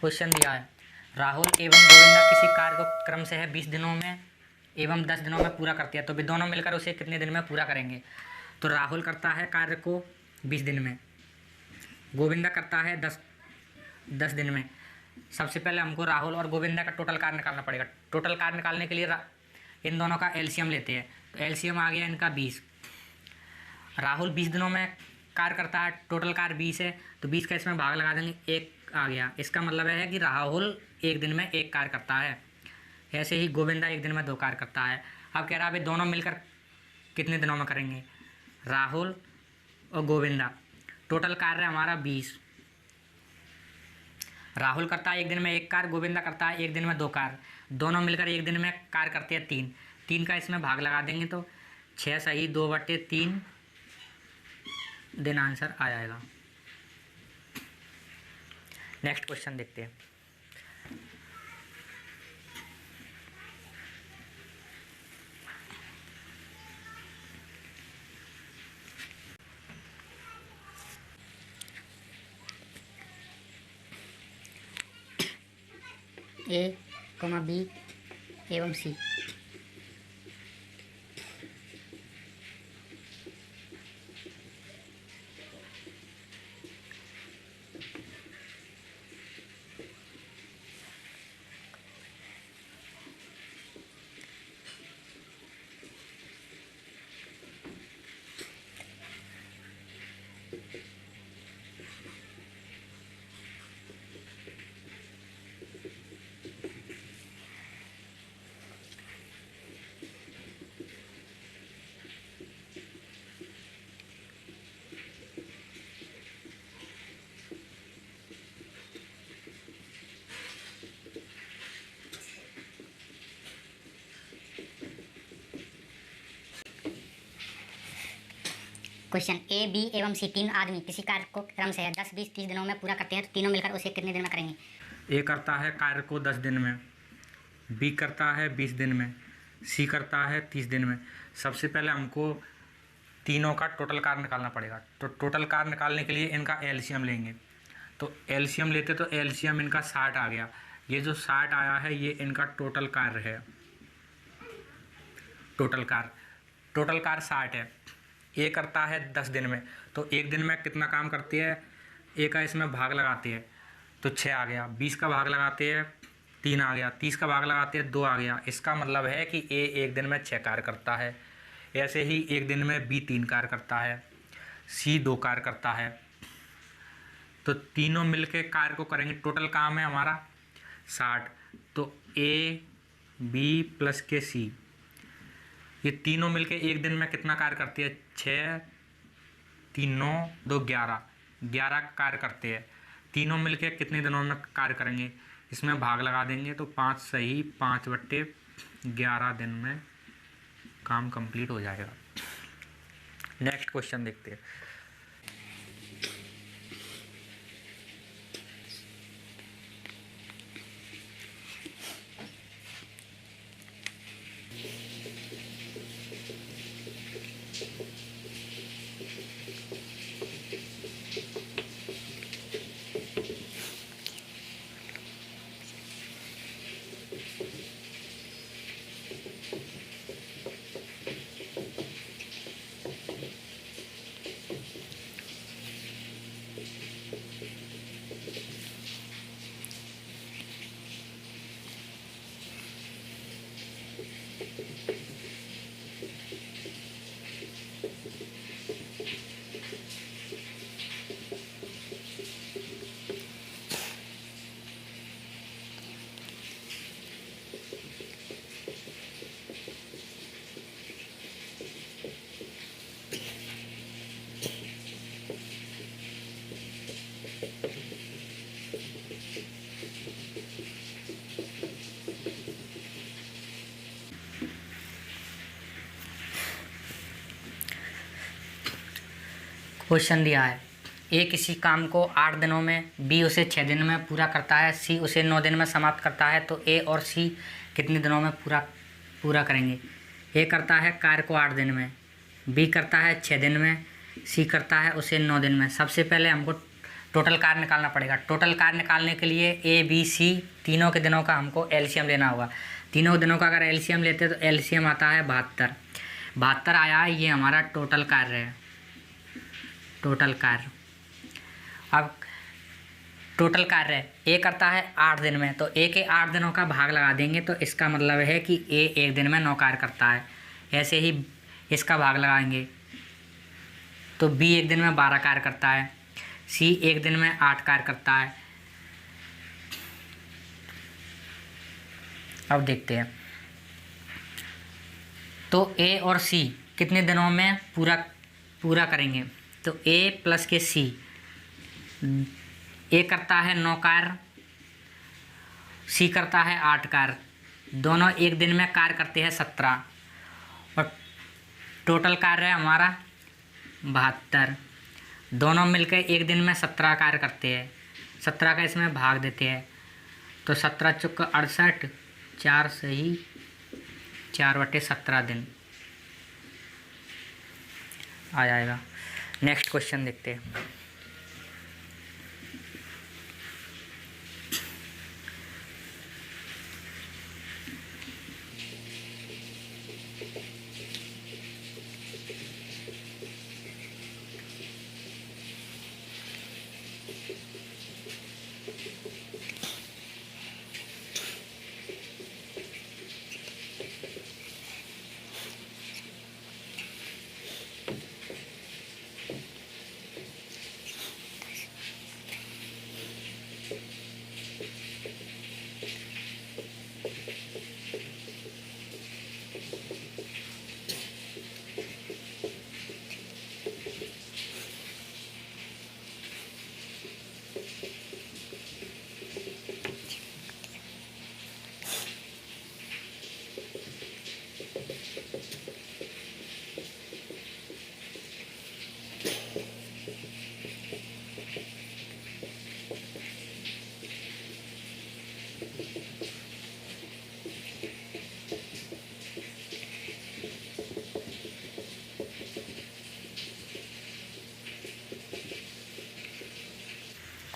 Question दिया है, राहुल एवं गोविंदा किसी कार्य को क्रमशः 20 दिनों में एवं 10 दिनों में पूरा करते हैं, तो वे दोनों मिलकर उसे कितने दिन में पूरा करेंगे। तो राहुल करता है कार्य को 20 दिन में, गोविंदा करता है 10 दिन में। सबसे पहले हमको राहुल और गोविंदा का टोटल कार्य निकालना पड़ेगा। टोटल कार्य निकालने के लिए इन दोनों का एलसीएम लेते हैं, तो एलसीएम आ गया इनका 20। राहुल 20 दिनों में कार्य करता है, टोटल कार्य 20 है, तो 20 का इसमें भाग लगा देंगे, 1 आ गया। इसका मतलब है कि राहुल एक दिन में 1 कार्य करता है। ऐसे ही गोविंदा एक दिन में 2 कार्य करता है। अब कह रहा है भाई दोनों मिलकर कितने दिनों में करेंगे, राहुल और गोविंदा। टोटल कार्य है हमारा 20। राहुल करता है एक दिन में 1 कार्य, गोविंदा करता है एक दिन में 2 कार्य, दोनों मिलकर एक दिन में कार्य करते हैं 3। 3 का इसमें भाग लगा देंगे तो 6 सही 2/3 दिन आंसर आ जाएगा। नेक्स्ट क्वेश्चन देखते हैं। ए, बी एवं सी। क्वेश्चन ए, बी एवं सी 3 आदमी किसी कार्य को क्रमशः 10, 20, 30 दिनों में पूरा करते हैं, तो तीनों मिलकर उसे कितने दिन में करेंगे। ए करता है कार्य को 10 दिन में, बी करता है 20 दिन में, सी करता है 30 दिन में। सबसे पहले हमको तीनों का टोटल कार्य निकालना पड़ेगा। तो टोटल कार्य निकालने के लिए इनका एलसीएम लेंगे, तो एलसीएम लेते तो एलसीएम इनका 60 आ गया। ये जो 60 आया है ये इनका टोटल कार्य है। टोटल कार्य 60 है। ए करता है 10 दिन में, तो एक दिन में कितना काम करती है, ए का इसमें भाग लगाते हैं तो 6 आ गया। 20 का भाग लगाते हैं 3 आ गया। 30 का भाग लगाते हैं 2 आ गया। इसका मतलब है कि ए एक दिन में 6 कार्य करता है। ऐसे ही एक दिन में बी 3 कार्य करता है, सी 2 कार्य करता है। तो तीनों मिलके कार्य को करेंगे। टोटल काम है हमारा 60। तो ए, बी प्लस के सी, ये तीनों मिलके एक दिन में कितना कार्य करती है, 6, 3, 9, 2, 11 कार्य करते हैं। तीनों मिलके कितने दिनों में कार्य करेंगे, इसमें भाग लगा देंगे तो 5 सही 5/11 दिन में काम कंप्लीट हो जाएगा। नेक्स्ट क्वेश्चन देखते हैं। क्वेश्चन दिया है, ए किसी काम को 8 दिनों में, बी उसे 6 दिन में पूरा करता है, सी उसे 9 दिन में समाप्त करता है, तो ए और सी कितने दिनों में पूरा करेंगे। ए करता है कार्य को 8 दिन में, बी करता है 6 दिन में, सी करता है उसे 9 दिन में। सबसे पहले हमको टोटल कार्य निकालना पड़ेगा। टोटल कार्य निकालने के लिए ए बी सी तीनों के दिनों का हमको एलसीएम लेना होगा। तीनों दिनों का अगर एलसीएम लेते हैं तो एलसीएम आता है 72। 72 आया है, ये हमारा टोटल कार्य है, टोटल कार्य। अब टोटल कार्य ए करता है 8 दिन में, तो ए के 8 दिनों का भाग लगा देंगे, तो इसका मतलब है कि ए 1 दिन में 9 कार्य करता है। ऐसे ही इसका भाग लगाएंगे तो बी 1 दिन में 12 कार्य करता है, सी 1 दिन में 8 कार्य करता है। अब देखते हैं तो ए और सी कितने दिनों में पूरा करेंगे। तो ए प्लस के सी, ए करता है 9 कार्य, सी करता है 8 कार्य, दोनों 1 दिन में कार्य करते हैं 17, और टोटल कार्य है हमारा 72। दोनों मिलकर 1 दिन में 17 कार्य करते हैं, 17 का इसमें भाग देते हैं, तो 17 चुक 68, 4 सही 4/17 दिन आ जाएगा। नेक्स्ट क्वेश्चन देखते हैं।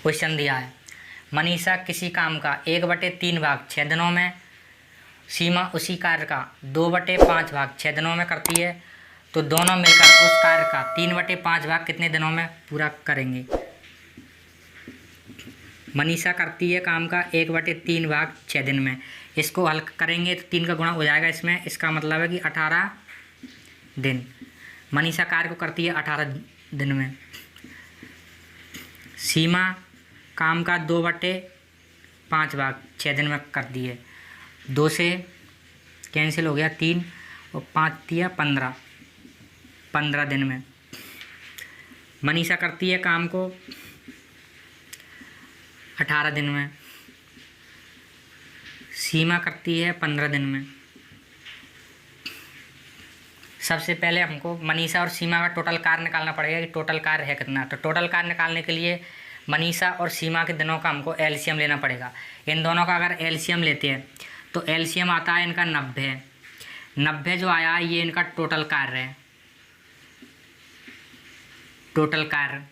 क्वेश्चन दिया है, मनीषा किसी काम का 1/3 भाग 6 दिनों में, सीमा उसी कार्य का 2/5 भाग 6 दिनों में करती है, तो दोनों मिलकर उस कार्य का 3/5 भाग कितने दिनों में पूरा करेंगे। मनीषा करती है काम का 1/3 भाग 6 दिन में, इसको हल करेंगे तो 3 का गुणा हो जाएगा इसमें, इसका मतलब है कि 18 दिन। मनीषा कार्य को करती है 18 दिन में। सीमा काम का 2/5 भाग 6 दिन में कर दी है, 2 से कैंसिल हो गया 3 और 5 दिया 15 दिन में। मनीषा करती है काम को 18 दिन में, सीमा करती है 15 दिन में। सबसे पहले हमको मनीषा और सीमा का टोटल कार्य निकालना पड़ेगा कि टोटल कार्य है कितना। तो टोटल कार्य निकालने के लिए मनीषा और सीमा के दिनों का हमको एलसीएम लेना पड़ेगा। इन दोनों का अगर एलसीएम लेते हैं तो एलसीएम आता है इनका 90 जो आया है ये इनका टोटल कार्य है, टोटल कार्य।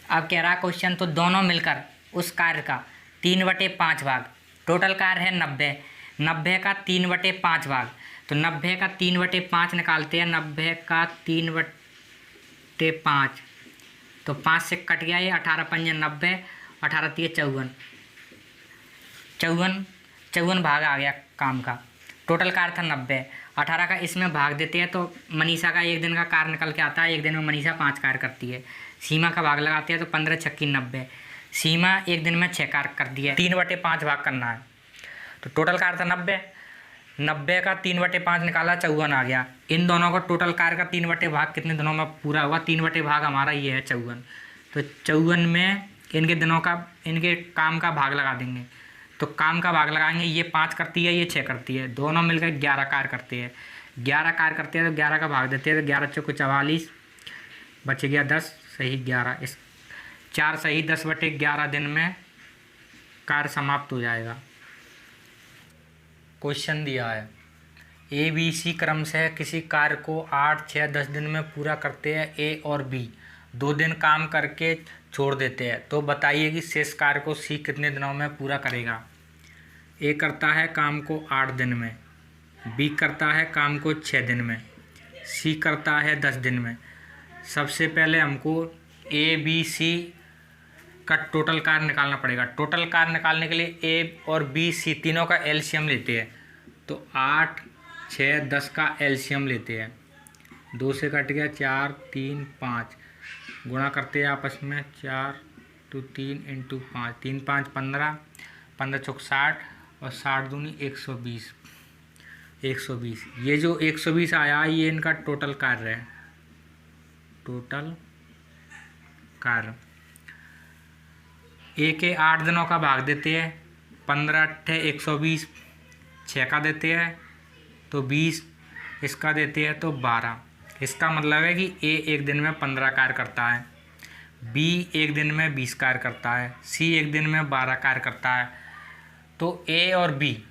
अब कह रहा क्वेश्चन तो दोनों मिलकर उस कार्य का 3/5 भाग, टोटल कार्य है 90 का 3/5 भाग, तो 90 का 3/5 निकालते हैं। 90 का 3/5 तो 5 से कट गया ये, 18 पंजे 90, 18 3 54 भाग आ गया काम का। टोटल कार्य था 90, 18 का इसमें भाग देते हैं तो मनीषा का 1 दिन का कार्य निकल के आता है। 1 दिन में मनीषा 5 कार्य करती है। सीमा का भाग लगाते हैं तो 15 छक्की 90, सीमा 1 दिन में 6 कार्य कर दिया, 3/5 भाग करना है। तो टोटल कार्य था 90 का 3/5 निकाला 54 आ गया। इन दोनों का टोटल कार्य का 3/5 भाग कितने दिनों में पूरा हुआ, 3/5 भाग हमारा ये है 54। तो 54 में इनके दिनों का, इनके काम का भाग लगा देंगे। तो काम का भाग लगाएंगे, ये 5 करती है ये 6 करती है, दोनों मिलकर 11 कार्य करते हैं। 11 कार्य करते हैं तो 11 का भाग देते हैं, तो 11 चौको 44 बच गया 10 सही 11। इस 4 सही 10/11 दिन में कार्य समाप्त हो जाएगा। क्वेश्चन दिया है ए बी सी क्रम से किसी कार्य को 8, 6, 10 दिन में पूरा करते हैं ए और बी, 2 दिन काम करके छोड़ देते हैं, तो बताइए कि शेष कार्य को सी कितने दिनों में पूरा करेगा। ए करता है काम को 8 दिन में, बी करता है काम को 6 दिन में, सी करता है 10 दिन में। सबसे पहले हमको ए बी सी का टोटल कार्य निकालना पड़ेगा। टोटल कार्य निकालने के लिए ए और बी सी तीनों का एलसीएम लेते हैं, तो 8 6 10 का एलसीएम लेते हैं। 2 से कट गया 4 3 5, गुणा करते हैं आपस में 4 तो 3 × 5, 3 5 15, 15 चौक 60 और 60 दूनी 120। 120 ये जो 120 आया ये इनका टोटल कार्य है। टोटल कार्य ए के 8 दिनों का भाग देते हैं, 15 8 120, 6 का देते हैं तो 20, इसका देते हैं तो 12। इसका मतलब है कि ए एक दिन में 15 कार्य करता है, बी एक दिन में 20 कार्य करता है, सी एक दिन में 12 कार्य करता है। तो ए और बी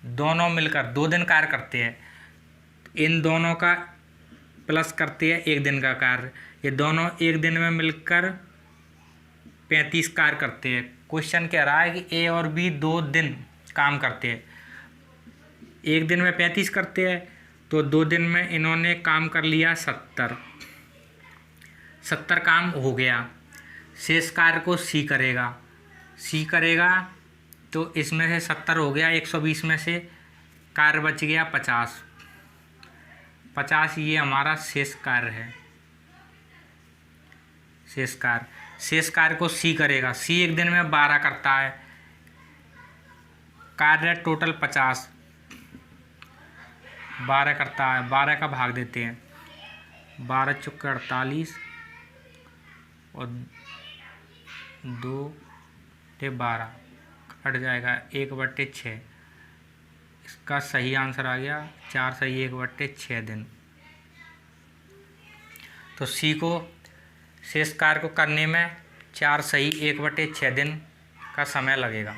दोनों मिलकर 2 दिन कार्य करते हैं, इन दोनों का प्लस करते हैं 1 दिन का कार्य, ये दोनों एक दिन में मिलकर 35 कार्य करते हैं। क्वेश्चन कह रहा है कि ए और बी 2 दिन काम करते हैं, एक दिन में 35 करते हैं, तो 2 दिन में इन्होंने काम कर लिया 70 काम हो गया। शेष कार्य को सी करेगा तो इसमें से 70 हो गया, 120 में से कार्य बच गया 50 ये हमारा शेष कार्य है। शेष कार्य को सी करेगा, सी एक दिन में 12 करता है, कार्य टोटल 50 12 करता है, 12 का भाग देते हैं, 12 चौके 48 और 2 से 12 कट जाएगा 1/6। इसका सही आंसर आ गया 4 सही 1/6 दिन। तो सी को शेष कार्य को करने में 4 सही 1/6 दिन का समय लगेगा।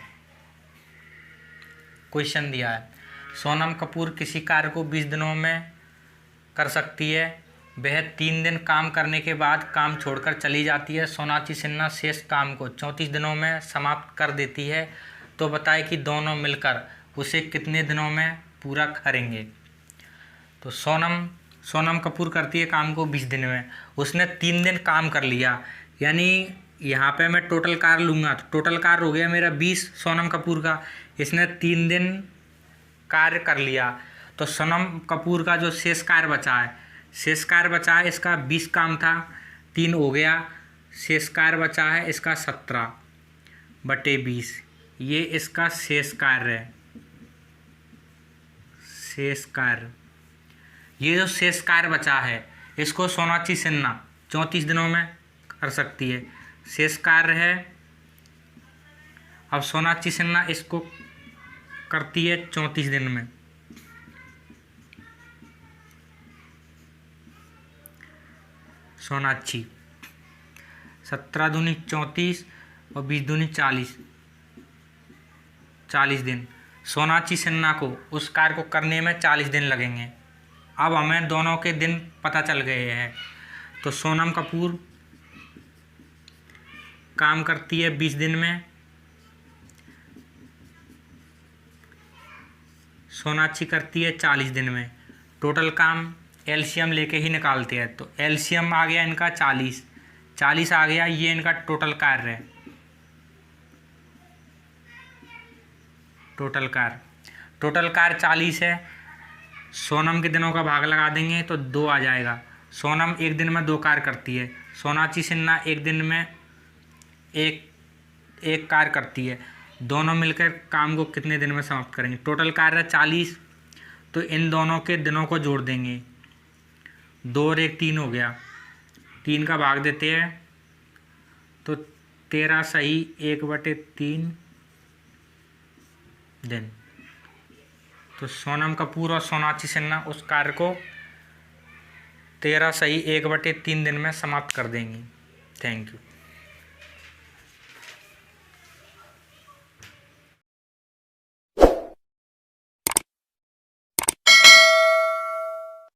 क्वेश्चन दिया है सोनम कपूर किसी कार्य को 20 दिनों में कर सकती है, वह 3 दिन काम करने के बाद काम छोड़कर चली जाती है। सोनाक्षी सिन्हा शेष काम को 34 दिनों में समाप्त कर देती है, तो बताए कि दोनों मिलकर उसे कितने दिनों में पूरा करेंगे। तो सोनम कपूर करती है काम को 20 दिन में, उसने 3 दिन काम कर लिया, यानी यहाँ पे मैं टोटल कार्य लूँगा तो टोटल कार्य हो गया मेरा 20 सोनम कपूर का, इसने 3 दिन कार्य कर लिया, तो सोनम कपूर का जो शेष कार्य बचा है इसका 20 काम था, 3 हो गया, शेष कार्य बचा है इसका 17/20, ये इसका शेष कार्य है। ये जो शेष कार्य बचा है इसको सोनाक्षी सिन्हा 34 दिनों में कर सकती है, शेष कार्य है। अब सोनाक्षी सिन्हा इसको करती है 34 दिन में। सोनाक्षी 17 दूनी 34 और 20 दूनी 40 दिन। सोनाक्षी सिन्हा को उस कार्य को करने में 40 दिन लगेंगे। अब हमें दोनों के दिन पता चल गए हैं, तो सोनम कपूर काम करती है 20 दिन में, सोनाक्षी करती है 40 दिन में। टोटल काम एलसीएम लेके ही निकालते हैं, तो एलसीएम आ गया इनका 40 आ गया, ये इनका टोटल कार्य है। टोटल कार्य 40 है, सोनम के दिनों का भाग लगा देंगे तो 2 आ जाएगा। सोनम एक दिन में 2 कार्य करती है, सोनाक्षी सिन्हा एक दिन में एक कार्य करती है, दोनों मिलकर काम को कितने दिन में समाप्त करेंगे। टोटल कार्य 40, तो इन दोनों के दिनों को जोड़ देंगे, 2 और 1 3 हो गया, 3 का भाग देते हैं तो 13 सही 1/3 दिन। तो सोनम कपूर और सोनाक्षी सिन्हा उस कार्य को 13 सही 1/3 दिन में समाप्त कर देंगी। Thank you.